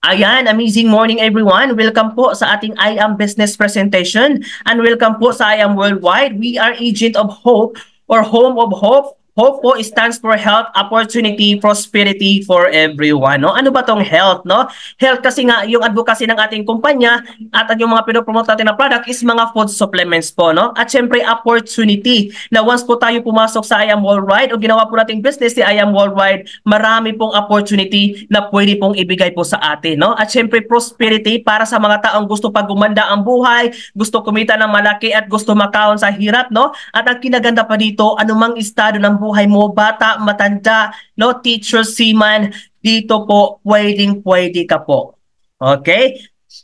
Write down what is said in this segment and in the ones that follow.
Ayan, amazing morning everyone. Welcome po sa ating I Am Business presentation and welcome po sa I Am Worldwide. We are Agent of Hope or Home of Hope. Hope po stands for health, opportunity, prosperity for everyone. No? Ano ba tong health? No? Health kasi nga yung advocacy ng ating kumpanya at yung mga pinopromote natin na product is mga food supplements po. No? At syempre opportunity na once po tayo pumasok sa I Am Worldwide o ginawa po nating business si I Am Worldwide, marami pong opportunity na pwede pong ibigay po sa atin. No? At syempre prosperity para sa mga taong gusto pag gumanda ang buhay, gusto kumita ng malaki at gusto makaon sa hirap. No? At ang kinaganda pa dito, anumang estado ng buhay mo, bata, matanda, no, teacher, seaman, dito po pwedeng-pwede ka po. Okay?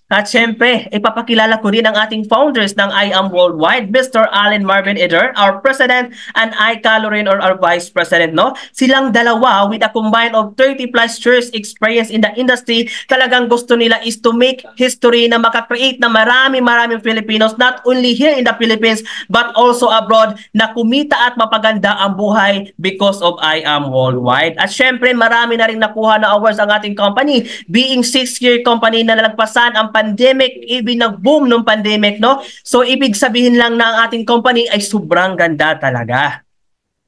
At syempre, ipapakilala ko rin ang ating founders ng I Am Worldwide, Mr. Allen Marvin Eder, our President, and I. Calorin or our Vice President. No? Silang dalawa with a combined of 30 plus years experience in the industry, talagang gusto nila is to make history na makakreate na maraming Filipinos, not only here in the Philippines, but also abroad, na kumita at mapaganda ang buhay because of I Am Worldwide. At syempre, marami na rin nakuha na awards ang ating company, being 6-year company na nalagpasan ang pandemic, even nag-boom nung pandemic, no? So, ibig sabihin lang na ang ating company ay sobrang ganda talaga.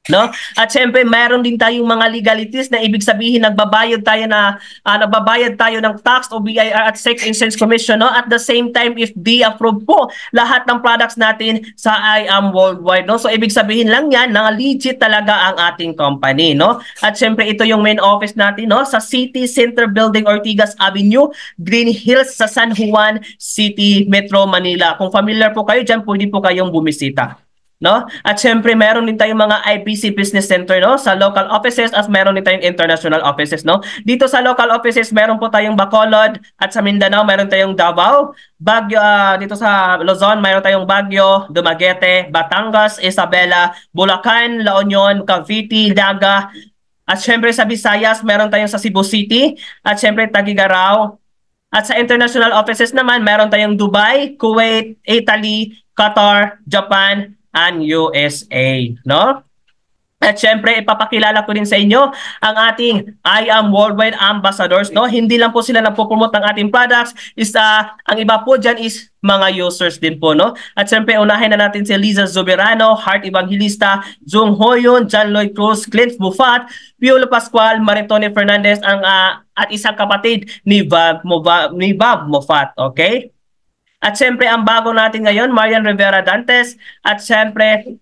No? At syempre, mayroon din tayong mga legalities na ibig sabihin nagbabayad tayo ng tax o BIR at Sex Exchange Commission. No? At the same time, if they approve po lahat ng products natin sa I Am Worldwide. No? So, ibig sabihin lang yan na legit talaga ang ating company. No? At syempre, ito yung main office natin, no? Sa City Center Building, Ortigas Avenue, Green Hills sa San Juan City, Metro Manila. Kung familiar po kayo dyan, pwede po kayong bumisita. No? At syempre meron din tayong mga IBC Business Center, no, sa local offices at meron din tayong international offices, no. Dito sa local offices meron po tayong Bacolod at sa Mindanao meron tayong Davao, Baguio, dito sa Luzon meron tayong Baguio, Dumaguete, Batangas, Isabela, Bulacan, La Union, Cavite, Daga. At syempre sa Visayas meron tayong sa Cebu City at syempre Tagigaraw. At sa international offices naman meron tayong Dubai, Kuwait, Italy, Qatar, Japan, and USA, no? At syempre, ipapakilala ko din sa inyo ang ating I Am Worldwide Ambassadors, no? Hindi lang po sila nagpo-promote ng ating products, ang iba po dyan is mga users din po, no? At syempre, unahin na natin si Liza Zuberano, Heart Evangelista, Jung Hoyon, John Lloyd Cruz, Clint Bufat, Piolo Pascual, Maritone Fernandez, at isang kapatid ni Bob Mofat, okay? At siyempre, ang bago natin ngayon, Marian Rivera Dantes. At siyempre,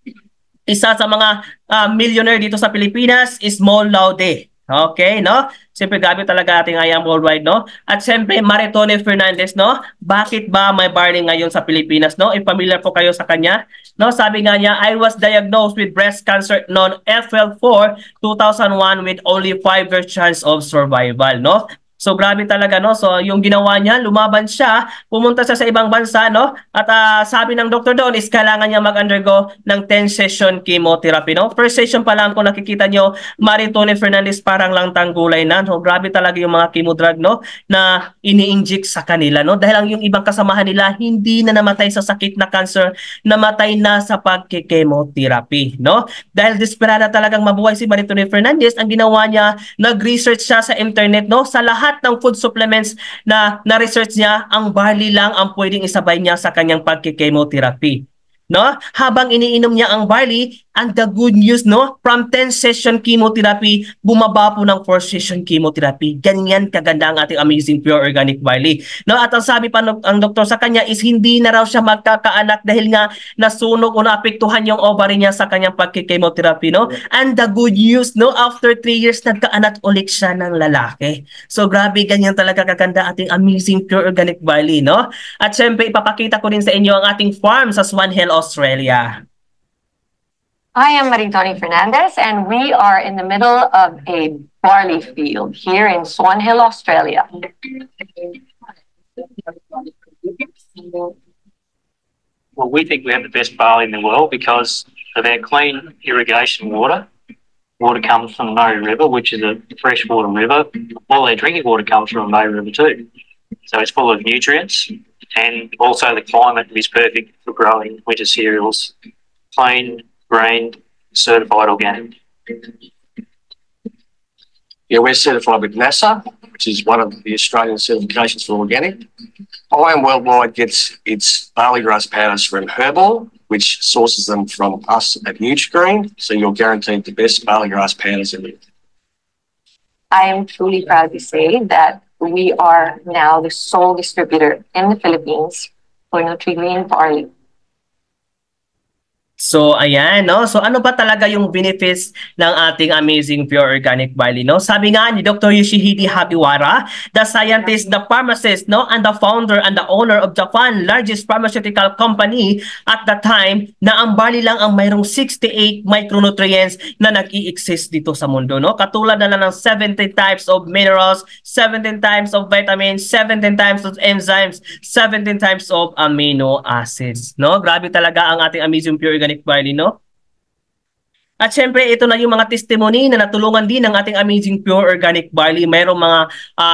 isa sa mga millionaire dito sa Pilipinas is Mon Laude. Okay, no? Siyempre, grabe talaga ating I Am Worldwide, no? At siyempre, Maritone Fernandez, no? Bakit ba may barley ngayon sa Pilipinas, no? If familiar po kayo sa kanya, no? Sabi nga niya, I was diagnosed with breast cancer noong FL4 2001 with only 5-year chance of survival, no? So grabe talaga, no? So yung ginawa niya, lumaban siya, pumunta siya sa ibang bansa, no? At sabi ng doktor doon is kailangan niya mag-undergo ng 10-session chemotherapy, no? First session pa lang kung nakikita nyo, Maritone Fernandez parang lang tanggulay na. So grabe talaga yung mga chemo drug, no? Na ini-inject sa kanila, no? Dahil ang yung ibang kasamahan nila hindi na namatay sa sakit na cancer, namatay na sa pagki-chemotherapy, no? Dahil desperada talagang mabuhay si Maritone Fernandez, ang ginawa niya, nag-research siya sa internet, no? Sa lahat ng food supplements na na-research niya, ang barley lang ang pwedeng isabay niya sa kanyang pagki-chemotherapy. No? Habang iniinom niya ang barley, and the good news, no? From 10-session chemotherapy, bumaba po ng 4-session chemotherapy. Ganyan kaganda ang ating amazing pure organic barley. No? At ang sabi pa ang doktor sa kanya is hindi na raw siya magkakaanak dahil nga nasunog o naapektuhan yung ovary niya sa kanyang pagki-chemotherapy, no? And the good news, no? After 3 years, nagkaanak ulit siya ng lalaki. So grabe, ganyan talaga kaganda ating amazing pure organic barley, no? At syempre, ipapakita ko din sa inyo ang ating farm sa Swan Hill, Australia. I am Maritone Fernandez, and we are in the middle of a barley field here in Swan Hill, Australia. Well, we think we have the best barley in the world because of our clean irrigation water. Water comes from the Murray River, which is a freshwater river. All our drinking water comes from the Murray River too. So it's full of nutrients, and also the climate is perfect for growing winter cereals. Clean, grained, certified organic. Yeah, we're certified with NASA, which is one of the Australian certifications for organic. I Am Worldwide gets its barley grass powders from Herbal, which sources them from us at Nutrigreen, so you're guaranteed the best barley grass powders in it. I am truly proud to say that we are now the sole distributor in the Philippines for Nutrigreen barley. So, ayan, no? So, ano ba talaga yung benefits ng ating amazing pure organic barley, no? Sabi nga ni Dr. Yoshihide Hagiwara, the scientist, the pharmacist, no? And the founder and the owner of Japan's largest pharmaceutical company at the time, na ang barley lang ang mayroong 68 micronutrients na nag-i-exist dito sa mundo, no? Katulad na lang ng 70 types of minerals, 17 types of vitamins, 17 types of enzymes, 17 types of amino acids, no? Grabe talaga ang ating amazing pure organic barley, no? At syempre, ito na yung mga testimony na natulungan din ng ating amazing pure organic barley. Mayroong mga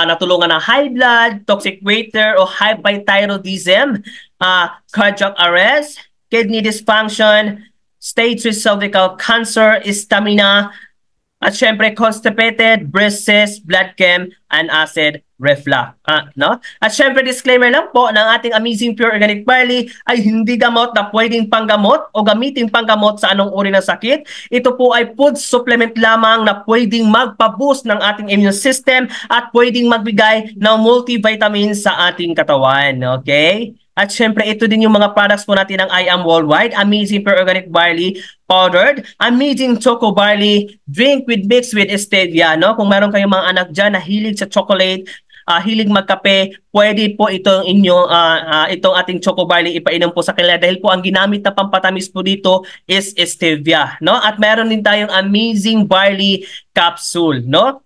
natulungan ng high blood, toxic water o hypothyroidism, cardiac arrest, kidney dysfunction, stage 3 cervical cancer, stamina, at syempre constipated, breast cyst, blood chem, and acid reflux. No? At syempre disclaimer lang po ng ating amazing pure organic barley ay hindi gamot na pwedeng panggamot o gamitin panggamot sa anong uri ng sakit. Ito po ay food supplement lamang na pwedeng magpa-boost ng ating immune system at pwedeng magbigay ng multivitamins sa ating katawan. Okay? At syempre, ito din yung mga products po natin ng I Am Worldwide. Amazing Pure Organic Barley Powdered, Amazing Choco Barley, Drink with Mix with Stevia. No? Kung meron kayong mga anak dyan na hilig sa chocolate, hilig magkape, pwede po itong itong ating Choco Barley ipainom po sa kanila dahil po ang ginamit na pampatamis po dito is Stevia. No? At meron din tayong Amazing Barley Capsule. No?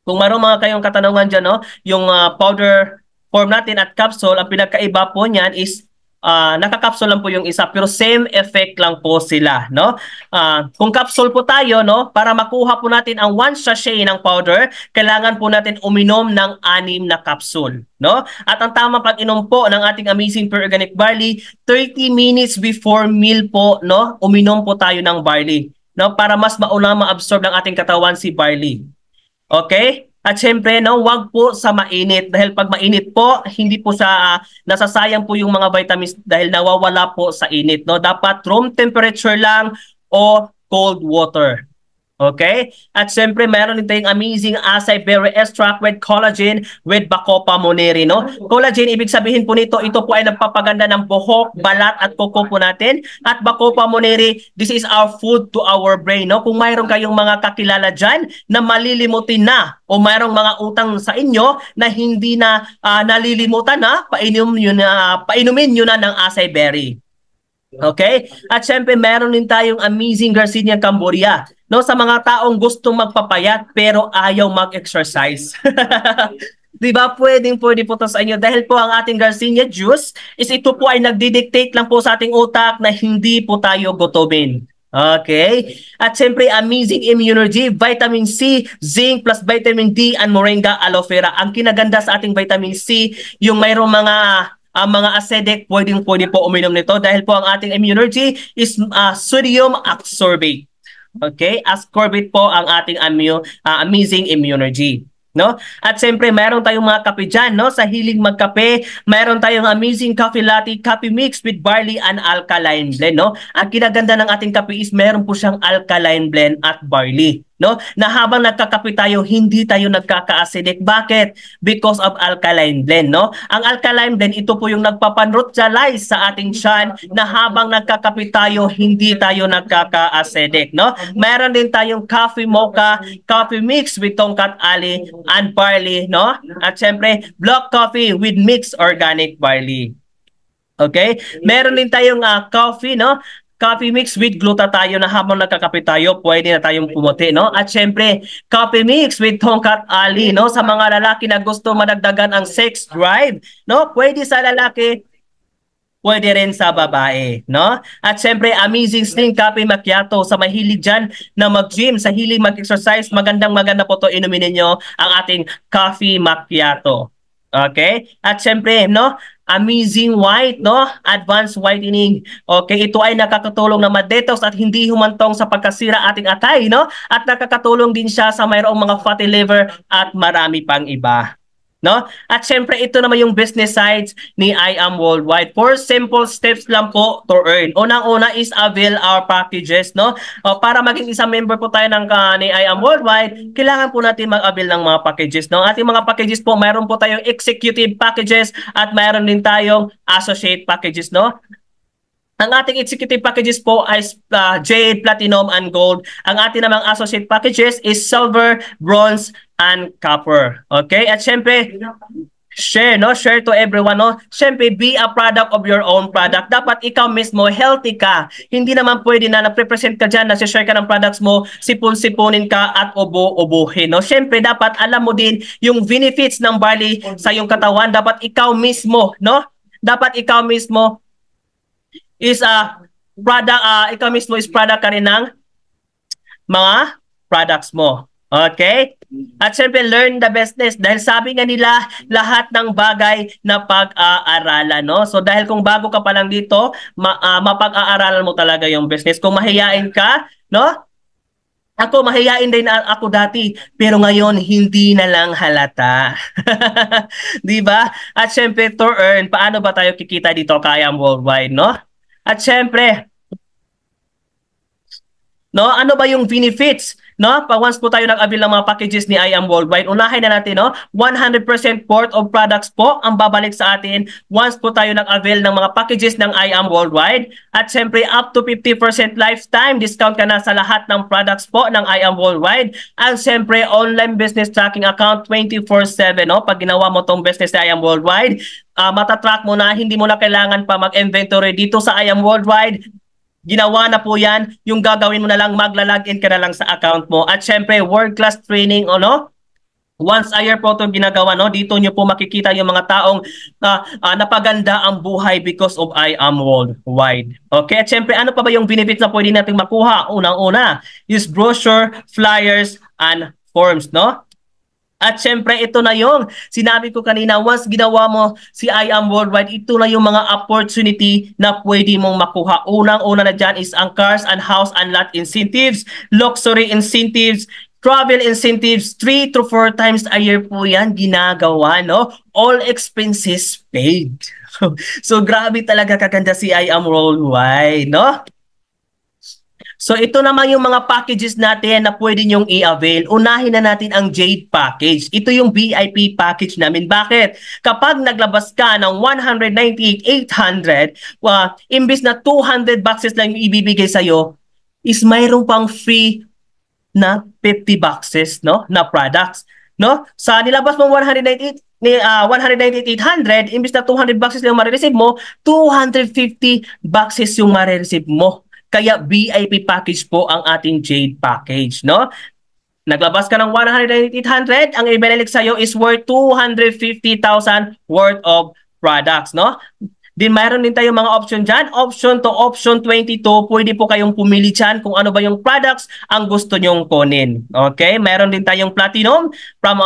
Kung meron mga kayong katanungan dyan, no? Yung powder form natin at capsule, ang pinagkaiba po niyan is nakakapsule lang po yung isa pero same effect lang po sila, no? Kung capsule po tayo, no, para makuha po natin ang 1 sachet ng powder, kailangan po natin uminom ng 6 na capsule, no? At ang tamang pag-inom po ng ating amazing pure organic barley, 30 minutes before meal po, no? Uminom po tayo ng barley, no? Para mas mauna ma-absorb ng ating katawan si barley. Okay? At syempre, no, wag po sa mainit dahil pag mainit po, hindi po sa nasasayang po yung mga vitamins dahil nawawala po sa init, no? Dapat room temperature lang o cold water. Okay? At syempre, meron din tayong amazing acai berry extract with collagen with Bacopa monnieri, no? Collagen, ibig sabihin po nito, ito po ay nagpapaganda ng buhok, balat at kuko po natin. At Bacopa monnieri, this is our food to our brain, no? Kung mayroon kayong mga kakilala dyan na malilimutin na o mayroong mga utang sa inyo na hindi na nalilimutan na, painumin nyo na ng acai berry. Okay? At syempre, meron din tayong amazing Garcinia Camboria. No, sa mga taong gustong magpapayat pero ayaw mag-exercise. Diba? Pwede po to sa inyo dahil po ang ating Garcinia juice is ito po ay nagdidictate lang po sa ating utak na hindi po tayo gutomin. Okay? At syempre, amazing immunology, vitamin C, zinc plus vitamin D and moringa aloe vera. Ang kinaganda sa ating vitamin C, yung mayroong mga acidic, pwede po uminom nito dahil po ang ating immunology is sodium ascorbate. Okay? Ascorbate po ang ating amazing immunology. No? At siyempre, meron tayong mga kape dyan, no? Sa hilig magkape, meron tayong amazing coffee latte, coffee mix with barley and alkaline blend, no? Ang kinaganda ng ating kape is meron po siyang alkaline blend at barley, no? Na habang nagkakape tayo, hindi tayo nagkaka-acidic. Bakit? Because of alkaline blend, no? Ang alkaline blend, ito po yung nagpapanreutralize sa ating tiyan na habang nagkakape tayo, hindi tayo nagkaka-acidic, no? Meron din tayong coffee mocha, coffee mix with tongkat ali and barley, no? At syempre, black coffee with mixed organic barley. Okay? Meron din tayong coffee, no? Coffee mix with glutathione na habang nagkakape tayo, pwede na tayong pumuti, no? At syempre, coffee mix with tongkat ali, no? Sa mga lalaki na gusto madagdagan ang sex drive, no? Pwede sa lalaki, pwede rin sa babae, no? At syempre, amazing sling coffee macchiato sa mahilig dyan na mag-gym, sa hilig mag-exercise, maganda po to, inumin ninyo ang ating coffee macchiato. Okay? At syempre, no? Amazing White, no? Advanced Whitening. Okay, ito ay nakakatulong na ma-detox at hindi humantong sa pagkasira ating atay, no? At nakakatulong din siya sa mayroong mga fatty liver at marami pang iba. No? At syempre ito naman yung business sides ni I Am Worldwide. 4 simple steps lang po to earn. Unang-una is avail our packages, no? Para maging isang member po tayo ng ni I Am Worldwide, kailangan po natin mag-avail ng mga packages, no? Ating mga packages po, mayroon po tayong executive packages at mayroon din tayong associate packages, no? Ang ating executive packages po ay Jade, Platinum, and Gold. Ang ating namang associate packages is Silver, Bronze, and Copper. Okay? At syempre, share, no? Share to everyone, no? Syempre, be a product of your own product. Dapat ikaw mismo, healthy ka. Hindi naman pwede na nagpe-present ka dyan, nasi-share ka ng products mo, sipon-siponin ka at ubo-ubuhin, no? Syempre, dapat alam mo din yung benefits ng barley sa iyong katawan. Dapat ikaw mismo, no? Dapat ikaw mismo is a product, ikaw mismo is product ka rin ng mga products mo. Okay? At syempre, learn the business. Dahil sabi nga nila, lahat ng bagay na pag-aaralan, no? So dahil kung bago ka pa lang dito, mapag-aaralan mo talaga yung business. Kung mahiyain ka, no? Ako, mahiyain din ako dati, pero ngayon, hindi na lang halata. Di ba? At syempre, to earn, paano ba tayo kikita dito kay I Am Worldwide, no? At syempre, no, ano ba yung benefits? No? Once po tayo nag-avail ng mga packages ni I Am Worldwide, unahin na natin, no? 100% worth of products po ang babalik sa atin once po tayo nag-avail ng mga packages ng I Am Worldwide. At syempre, up to 50% lifetime discount ka na sa lahat ng products po ng I Am Worldwide. At syempre, online business tracking account 24/7, no? Pag ginawa mo tong business ni I Am Worldwide, matatrack mo na, hindi mo na kailangan pa mag-inventory dito sa I Am Worldwide. Ginawa na po yan, yung gagawin mo na lang, magla-login ka na lang sa account mo. At syempre, world-class training, no? Once a year po ito ginagawa, no? Dito nyo po makikita yung mga taong napaganda ang buhay because of I Am Worldwide. Okay? At syempre, ano pa ba yung benefits na pwede natin makuha? Unang-una is brochure, flyers, and forms, no? At syempre, ito na yung sinabi ko kanina, once ginawa mo si I Am Worldwide, ito na yung mga opportunity na pwede mong makuha. Unang-una na dyan is ang cars and house and lot incentives, luxury incentives, travel incentives, 3 to 4 times a year po yan ginagawa, no? All expenses paid. So, grabe talaga kaganda si I Am Worldwide, no? So ito naman yung mga packages natin na pwede nyong i-avail. Unahin na natin ang Jade package. Ito yung VIP package namin. Bakit? Kapag naglabas ka ng 198,800, imbis na 200 boxes lang yung ibibigay sa'yo, is mayroon pang free na 50 boxes, no, na products. No? Sa nilabas mo 198,800, imbis na 200 boxes lang yung marireceive mo, 250 boxes yung marireceive mo. Kaya VIP package po ang ating Jade package, no? Naglabas ka ng 198,800, ang ibinalik sa'yo is worth 250,000 worth of products, no? Din mayroon din tayong mga option dyan. Option to option 22, pwede po kayong pumili dyan kung ano ba yung products ang gusto nyong kunin. Okay? Mayroon din tayong platinum from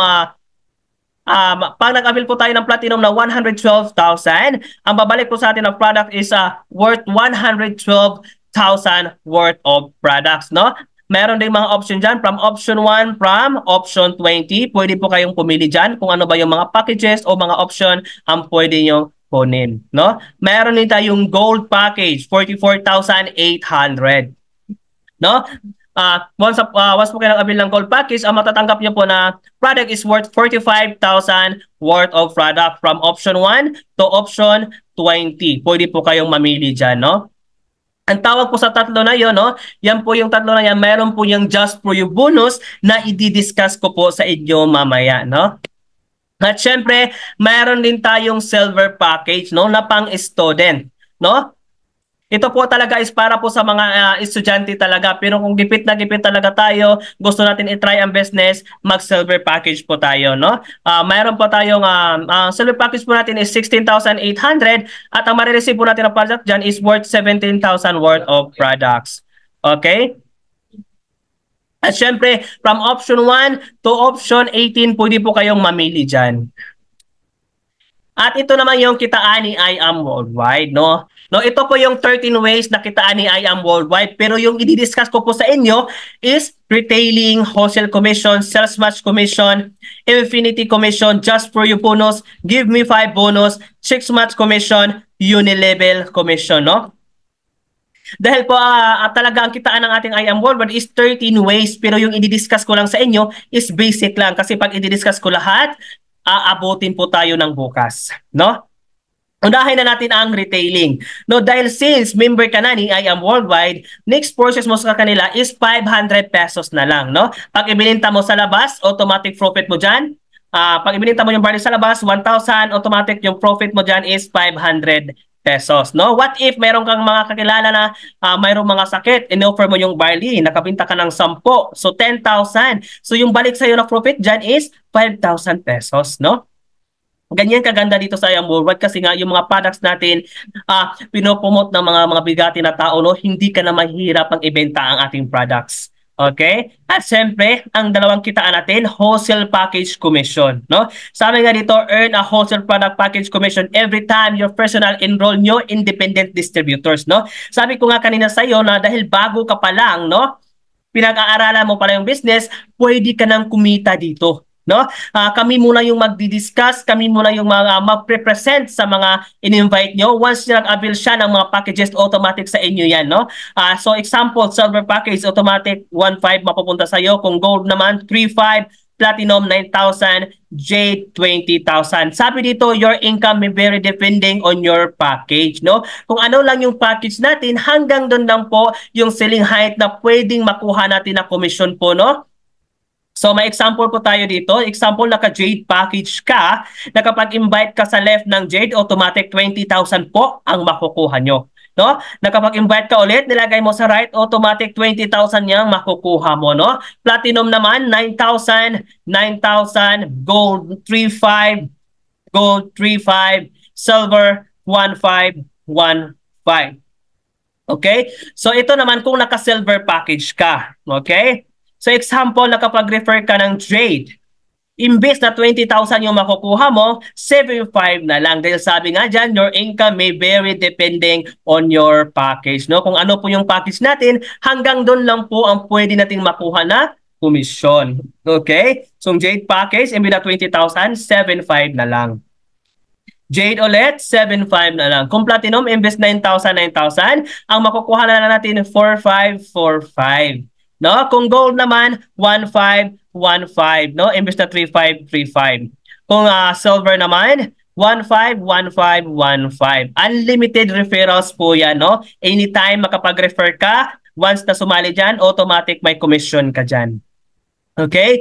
pag nag-avail po tayo ng platinum na 112,000, ang babalik po sa atin ng product is worth 112,000 worth of products, no? Meron ding mga option dyan from option 1, from option 20. Pwede po kayong pumili dyan kung ano ba yung mga packages o mga option ang pwede nyo kunin, no? Meron din tayong gold package, 44,800, no? Once po kayo nag-avail ng gold package, ang matatanggap nyo po na product is worth 45,000 worth of product from option 1 to option 20. Pwede po kayong mamili dyan, no? Ang tawag po sa tatlo na yon, no? Yan po yung tatlo na yan. Mayroon po yung just for you bonus na i-discuss ko po sa inyo mamaya, no? At syempre, mayroon din tayong silver package, no, na pang-student, no? Ito po talaga is para po sa mga estudyante talaga. Pero kung gipit na gipit talaga tayo, gusto natin i-try ang business, mag-silver package po tayo, no? Mayroon po tayong silver package po natin is 16,800 at ang marireceive po natin na product dyan is worth 17,000 worth of products. Okay? At syempre, from option 1 to option 18, pwede po kayong mamili dyan. At ito naman yung kitaan ni I Am Worldwide, no? No, ito po yung 13 ways na kitaan ni I Am Worldwide, pero yung i-discuss ko po sa inyo is retailing, wholesale commission, sales match commission, infinity commission, just for you bonus, give me 5 bonus, 6 match commission, unilevel commission, no? Dahil po talaga ang kitaan ng ating I Am Worldwide is 13 ways, pero yung i-discuss ko lang sa inyo is basic lang kasi pag i-discuss ko lahat, aabutin po tayo ng bukas, no? Unahin na natin ang retailing. No, dahil since member ka na ni I Am Worldwide, next purchase mo sa kanila is 500 pesos na lang, no? Pag ibininta mo sa labas, automatic profit mo diyan. Pag ibininta mo yung barley sa labas, 1,000, automatic yung profit mo diyan is 500 pesos, no? What if mayroon kang mga kakilala na mayroong mga sakit, in-offer mo yung barley, nakabinta ka ng 10, so 10,000. So yung balik sa iyo na profit diyan is 5,000 pesos, no? Ganyan kaganda dito sa I Am Worldwide kasi nga yung mga products natin pinopromote ng mga bigati na tao, no? Hindi ka na mahirap ang ibenta ang ating products. Okay? At siyempre, ang dalawang kitaan natin, wholesale package commission, no? Sabi nga dito, earn a wholesale product package commission every time your personal enroll nyo independent distributors, no? Sabi ko nga kanina sa iyo na dahil bago ka pa lang, no? Pinag-aaralan mo pala yung business, pwede ka nang kumita dito. No? Kami muna yung magdi-discuss, kami muna yung mag-present sa mga in-invite nyo. Once nag-avail siya ng mga packages, automatic sa inyo yan, no? So example, silver package, automatic 1,500 mapupunta sa iyo. Kung gold naman, 3,500, platinum 9,000, jade 20,000. Sabi dito, your income may vary depending on your package, no? Kung ano lang yung package natin, hanggang doon lang po yung selling height na pwedeng makuha natin na commission po, no? So may example po tayo dito. Example, naka-jade package ka, na kapag invite ka sa left ng jade, automatic 20,000 po ang makukuha nyo. No? Na kapag invite ka ulit, nilagay mo sa right, automatic 20,000 yang makukuha mo. No? Platinum naman, 9,000, 9,000, gold 3,500, gold 3,500, silver 1,500, 1,500. Okay? So ito naman kung naka-silver package ka. Okay? So example, na kapag refer ka ng jade, imbes na 20,000 yung makukuha mo, 75 na lang. Dahil sabi nga dyan, your income may vary depending on your package. No? Kung ano po yung package natin, hanggang doon lang po ang pwede nating makuha na komisyon. Okay? So jade package, imbes na 20,000, 75 na lang. Jade ulit, 7,500 na lang. Kung platinum, imbes 9,000, 9,000, ang makukuha na lang natin 4,545. No? Kung gold naman, 1,515, no? Imbes na 3,535. Kung silver naman, 1,51515. Unlimited referrals po yan, no? Anytime makapag-refer ka, once na sumali dyan, automatic may commission ka dyan. Okay?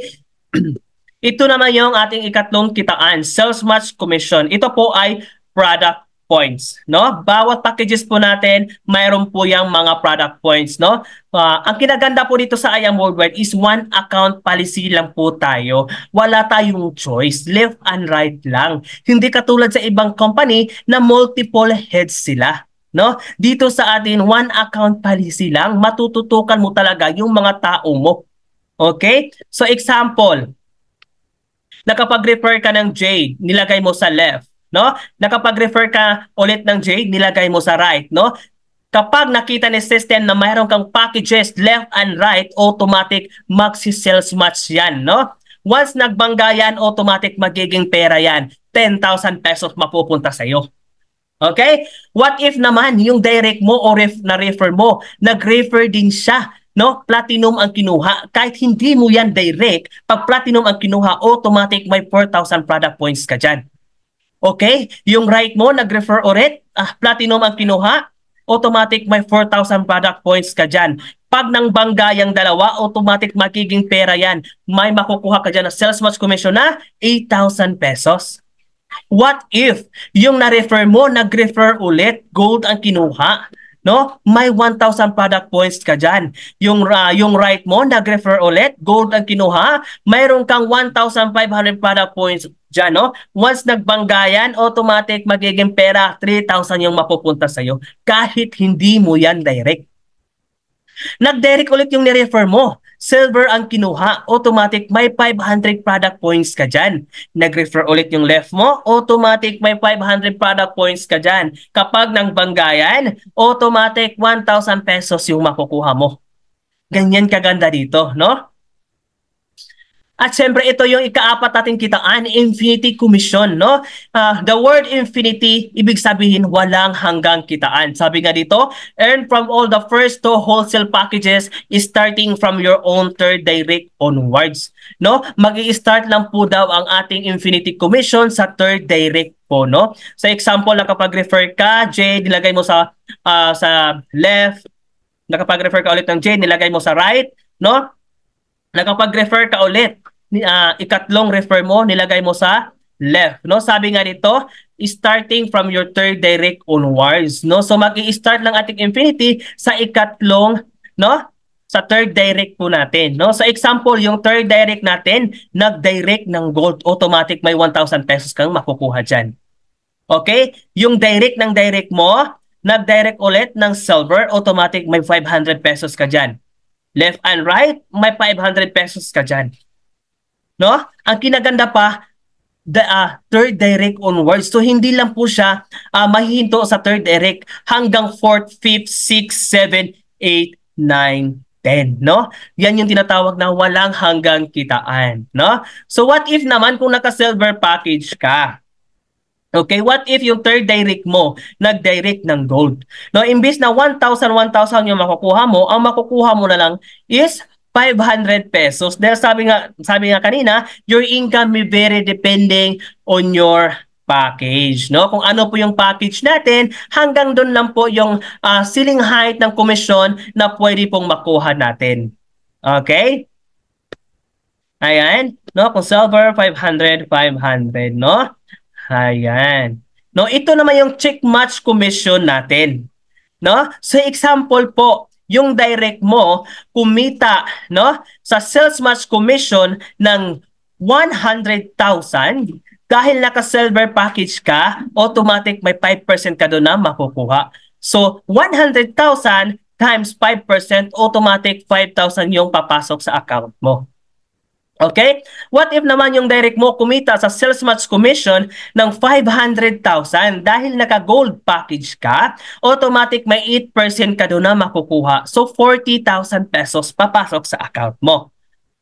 Ito naman yung ating ikatlong kitaan, sales match commission. Ito po ay product points, no? Bawat packages po natin, mayroon po yung mga product points, no? Ang kinaganda po dito sa I Am Worldwide is one account policy lang po tayo. Wala tayong choice, left and right lang. Hindi katulad sa ibang company na multiple heads sila, no? Dito sa atin, one account policy lang, matututukan mo talaga yung mga tao mo. Okay? So example, nakapag-refer ka ng jade, nilagay mo sa left. No? Nakapag-refer ka ulit ng jade, nilagay mo sa right, no? Kapag nakita ni system na mayroon kang packages left and right, automatic magsi-sales match yan, no? Once nagbangga yan, automatic magiging pera yan. 10,000 pesos mapupunta sa iyo. Okay? What if naman yung direct mo o na-refer mo, nag-refer din siya, no? Platinum ang kinuha. Kahit hindi mo yan direct, pag platinum ang kinuha, automatic may 4,000 product points ka dyan. Okay? Yung right mo, nag-refer ulit, platinum ang kinuha, automatic may 4,000 product points ka dyan. Pag nang bangga yung dalawa, automatic magiging pera yan. May makukuha ka dyan na sales match commission na 8,000 pesos. What if yung na-refer mo, nag-refer ulit, gold ang kinuha, no? May 1,000 product points ka dyan. Yung right mo, nag-refer ulit, gold ang kinuha, mayroon kang 1,500 product points dyan, no? Once nagbangga yan, automatic magiging pera, 3,000 yung mapupunta sa'yo. Kahit hindi mo yan direct. Nag-direct ulit yung ni-refer mo. silver ang kinuha, automatic may 500 product points ka dyan. Nag-refer ulit yung left mo, automatic may 500 product points ka dyan. Kapag nang banggayan, automatic 1,000 pesos yung makukuha mo. Ganyan kaganda dito, no? At syempre, ito yung ikaapat nating kitaan, infinity commission, no? The word infinity, ibig sabihin walang hanggang kitaan. Sabi nga dito, earn from all the first two wholesale packages starting from your own third direct onwards. No? Mag-i-start lang po daw ang ating infinity commission sa third direct po, no? Sa example, nakapag-refer ka, J, nilagay mo sa left, nakapag-refer ka ulit ng J, nilagay mo sa right, no? Nakapag-refer ka ulit, ikatlong refer mo, nilagay mo sa left, no? Sabi nga dito, starting from your third direct onwards, no? So mag-i-start lang ating infinity sa ikatlong, no? Sa third direct po natin, no? Sa example, yung third direct natin, nag-direct ng gold, automatic may 1,000 pesos kang makukuha dyan. Okay? Yung direct ng direct mo, nag-direct ulit ng silver, automatic may 500 pesos ka dyan. Left and right, may 500 pesos ka dyan. No? Ang kinaganda pa, the third direct onwards. So, hindi lang po siya mahihinto sa third direct hanggang 4th, 5th, 6th, 7th, 8th, 9th, 10. No? Yan yung tinatawag na walang hanggang kitaan. No? So, what if naman kung naka-silver package ka? Okay, what if yung third direct mo nag-direct ng gold? No, imbis na 1,000 yung makukuha mo, ang makukuha mo na lang is 500 pesos. Dahil sabi nga kanina, your income may vary depending on your package, no? Kung ano po yung package natin, hanggang doon lang po yung ceiling height ng komisyon na pwede pong makuha natin. Okay? Ayan, no? Kung silver 500, no? Ayan. No, ito naman yung check match commission natin. No? So example po, yung direct mo kumita, no, sa sales match commission ng 100,000 dahil naka-silver package ka, automatic may 5% ka doon na makukuha. So 100,000 times 5%, automatic 5,000 yung papasok sa account mo. Okay? What if naman yung direct mo kumita sa sales match commission ng 500,000 dahil naka-gold package ka, automatic may 8% ka doon na makukuha. So 40,000 pesos papasok sa account mo.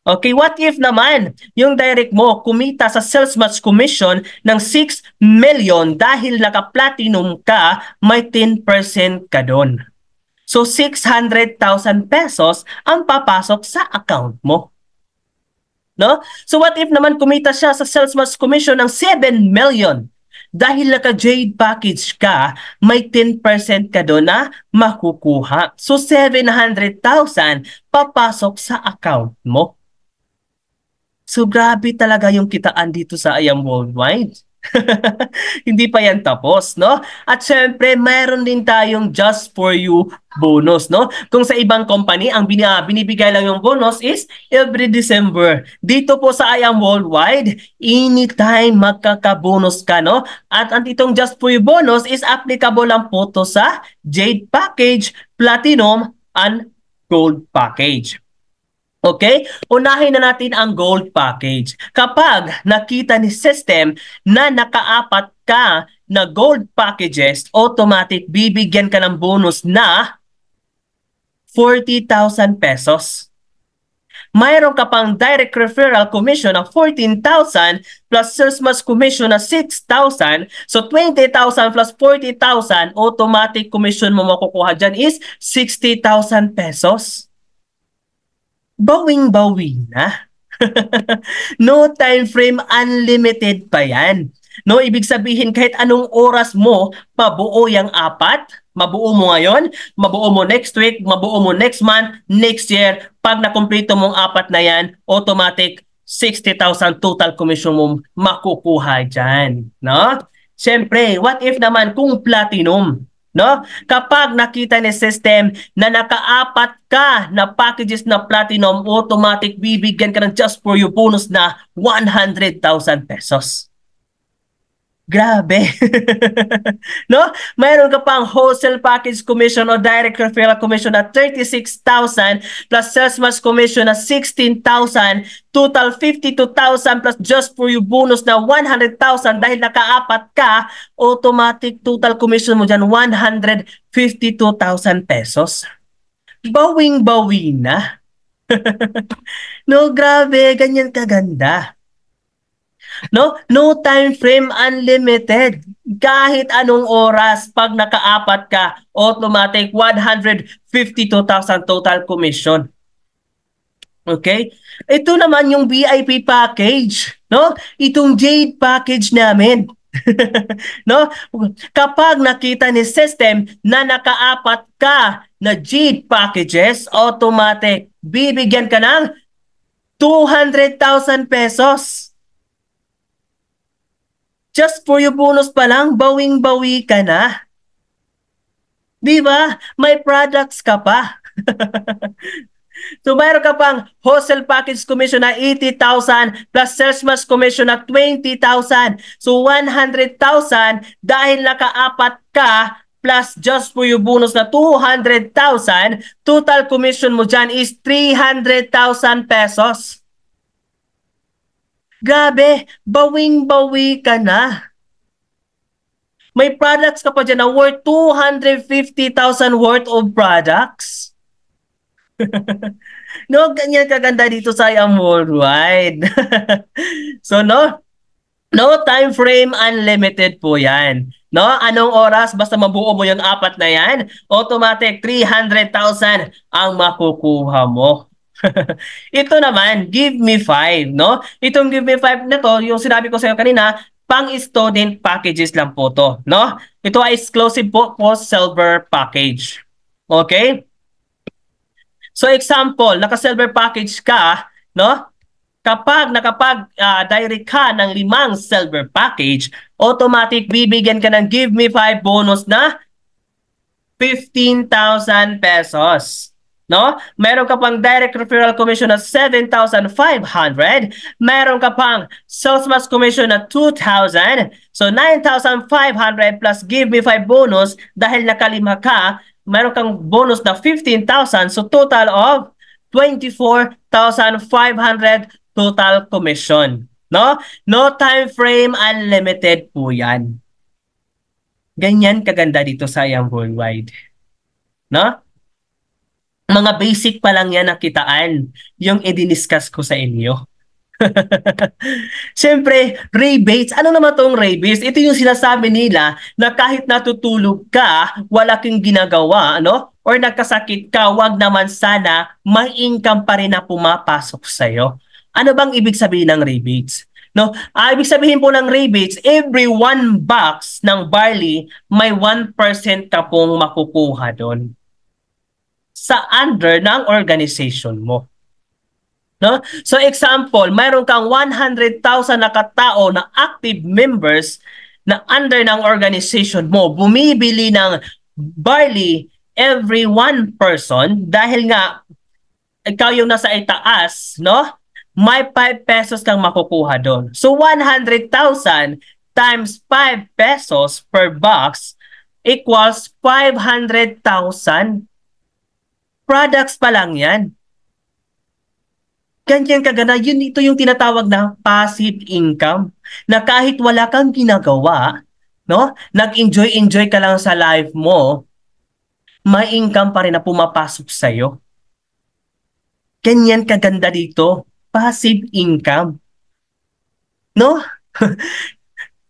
Okay, what if naman yung direct mo kumita sa sales match commission ng 6 million dahil naka-platinum ka, may 10% ka doon. So 600,000 pesos ang papasok sa account mo. No? So what if naman kumita siya sa sales match commission ng 7 million? Dahil naka-jade package ka, may 10% ka doon na makukuha. So 700,000 papasok sa account mo. So grabe talaga yung kitaan dito sa I Am Worldwide. Hindi pa yan tapos, no? At syempre, mayroon din tayong just for you bonus, no? Kung sa ibang company, ang binibigay lang yung bonus is every December. Dito po sa I Am Worldwide, anytime magkaka-bonus ka, no? At ang itong just for you bonus is applicable lang po to sa Jade Package, Platinum, and Gold Package. Okay? Unahin na natin ang gold package. Kapag nakita ni system na nakaapat ka na gold packages, automatic bibigyan ka ng bonus na 40,000 pesos. Mayroon ka pang direct referral commission ng 14,000 plus sales match commission na 6,000. So 20,000 plus 40,000, automatic commission mo makukuha dyan is 60,000 pesos. Bawing-bawi na. No time frame, unlimited pa yan. No, ibig sabihin kahit anong oras mo, mabuo yung apat, mabuo mo ngayon, mabuo mo next week, mabuo mo next month, next year, pag nakumpleto mong apat na yan, automatic 60,000 total commission mo makukuha dyan. No? Siyempre, what if naman kung platinum? No? Kapag nakita ni system na nakaapat ka na packages na platinum, automatic bibigyan ka ng just for you bonus na 100,000 pesos. Grabe. No? Mayroon ka pang wholesale package commission o direct referral commission na 36,000 plus salesman's commission na 16,000, total 52,000 plus just for you bonus na 100,000 dahil nakaapat ka, automatic total commission mo dyan 152,000 pesos. Bawing-bawi na. No, grabe, ganyan kaganda. No time frame, unlimited. Kahit anong oras, pag nakaapat ka, automatic 152,000 total commission. Okay? Ito naman yung VIP package, no? Itong Jade package namin. No? Kapag nakita ni system na nakaapat ka na Jade packages, automatic bibigyan ka ng 200,000 pesos. Just for your bonus pa lang, bawing-bawi ka na. Di ba? May products ka pa. So mayroon ka pang wholesale package commission na 80,000 plus salesman's commission na 20,000. So 100,000 dahil nakaapat ka plus just for your bonus na 200,000, total commission mo dyan is 300,000 pesos. Grabe, bawing-bawi ka na. May products ka pa dyan na worth 250,000 worth of products. No, ganyan kaganda dito sa I Am Worldwide. So no time frame, unlimited po yan. No, anong oras, basta mabuo mo yung apat na yan, automatic 300,000 ang makukuha mo. Ito naman, Give Me 5, no? Itong Give Me 5 na to, yung sinabi ko sa iyo kanina, pang-student packages lang po to, no? Ito ay exclusive po silver package. Okay? So example, naka-silver package ka, no? Kapag direct ka ng 5 silver package, automatic bibigyan ka ng Give Me 5 bonus na 15,000 pesos. No? Meron ka pang direct referral commission na 7,500. Meron ka pang salesman's commission na 2,000. So 9,500 plus Give Me 5 bonus dahil nakalima ka, meron kang bonus na 15,000. So total of 24,500 total commission. No? No time frame, unlimited po yan. Ganyan kaganda dito sa I Am Worldwide. No? Mga basic pa lang yan nakitaan yung i-discuss ko sa inyo. Siyempre, rebates. Ano naman tong rebates? Ito yung sinasabi nila na kahit natutulog ka, wala kang ginagawa, ano? Or nagkasakit ka, wag naman sana, may income pa rin na pumapasok sa'yo. Ano bang ibig sabihin ng rebates? No, ibig sabihin po ng rebates, every 1 box ng barley, may 1% ka pong makukuha doon sa under ng organization mo. No? So example, mayroon kang 100,000 na katao na active members na under ng organization mo, bumibili ng barley every 1 person dahil nga ikaw yung nasa itaas, no? May 5 pesos kang makukuha doon. So 100,000 times 5 pesos per box equals 500,000 products pa lang yan. Ganyan kaganda. Ito yung tinatawag na passive income. Na kahit wala kang ginagawa, no? Nag-enjoy ka lang sa life mo, may income pa rin na pumapasok sa'yo. Ganyan kaganda dito. Passive income. No?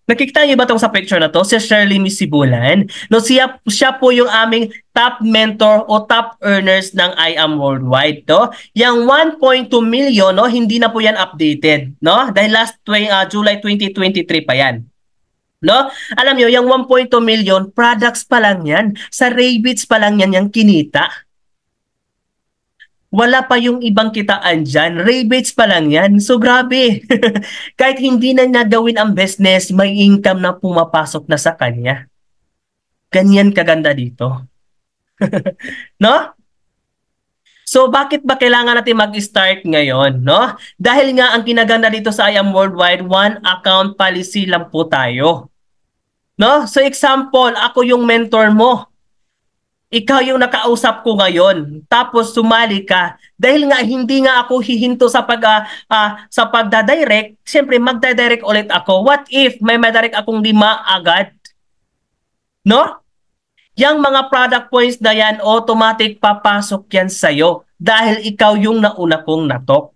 Nakikita niyo ba itong sa picture na to? Si Shirley Misibulan. No, siya po yung aming top mentor o top earners ng I Am Worldwide. No? Yang 1.2 million, no, hindi na po yan updated. No? Dahil last July 2023 pa yan. No? Alam niyo, yung 1.2 million, products pa lang yan. Sa rebates pa lang yan yung kinita. Wala pa yung ibang kitaan dyan. Rebates pa lang yan. So, grabe. Kahit hindi na nagawin ang business, may income na pumapasok na sa kanya. Ganyan kaganda dito. No? So, bakit ba kailangan natin mag-start ngayon? No? Dahil nga ang kinaganda dito sa I Am Worldwide, 1 account policy lang po tayo. No? So example, ako yung mentor mo. Ikaw yung nakausap ko ngayon. Tapos sumali ka. Dahil nga hindi nga ako hihinto sa pagdadirect, siyempre magdadirect ulit ako. What if may madirect akong 5 agad? No? Yang mga product points na yan, automatic papasok yan sa'yo. Dahil ikaw yung nauna kong natok.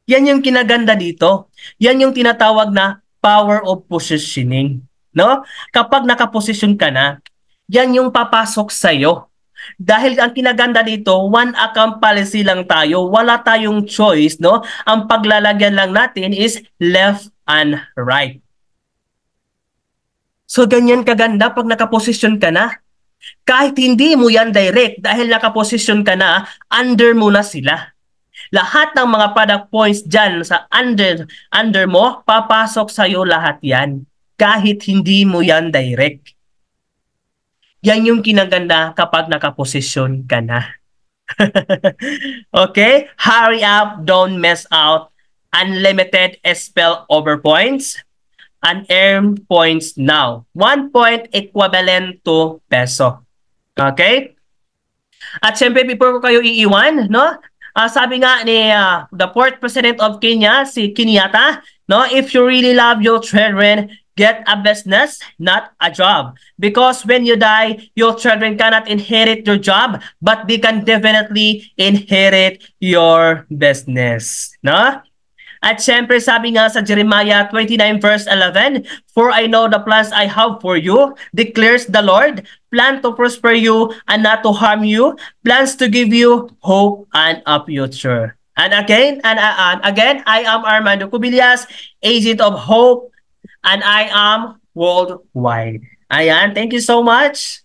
Yan yung kinaganda dito. Yan yung tinatawag na power of positioning. No? Kapag nakaposisyon ka na, yan yung papasok sa'yo. Dahil ang kinaganda dito, one account policy lang tayo. Wala tayong choice, no? Ang paglalagyan lang natin is left and right. So, ganyan kaganda pag nakaposisyon ka na. Kahit hindi mo yan direct, dahil nakaposisyon ka na, under mo na sila. Lahat ng mga product points dyan sa under mo, papasok sa'yo lahat yan. Kahit hindi mo yan direct. Yan yung kinaganda kapag nakaposisyon ka na. Okay? Hurry up, don't miss out. Unlimited spell over points and earn points now. 1 point equivalent to peso. Okay? At syempre, before ko kayo iiwan, no? Sabi nga ni the 4th President of Kenya, si Kenyatta, no? If you really love your children, get a business, not a job. Because when you die, your children cannot inherit your job, but they can definitely inherit your business. No? At syempre, sabi nga sa Jeremiah 29 verse 11, For I know the plans I have for you, declares the Lord, plan to prosper you and not to harm you, plans to give you hope and a future. And again, I am Armando Cubillas, agent of hope, and I am worldwide. Ayan, thank you so much.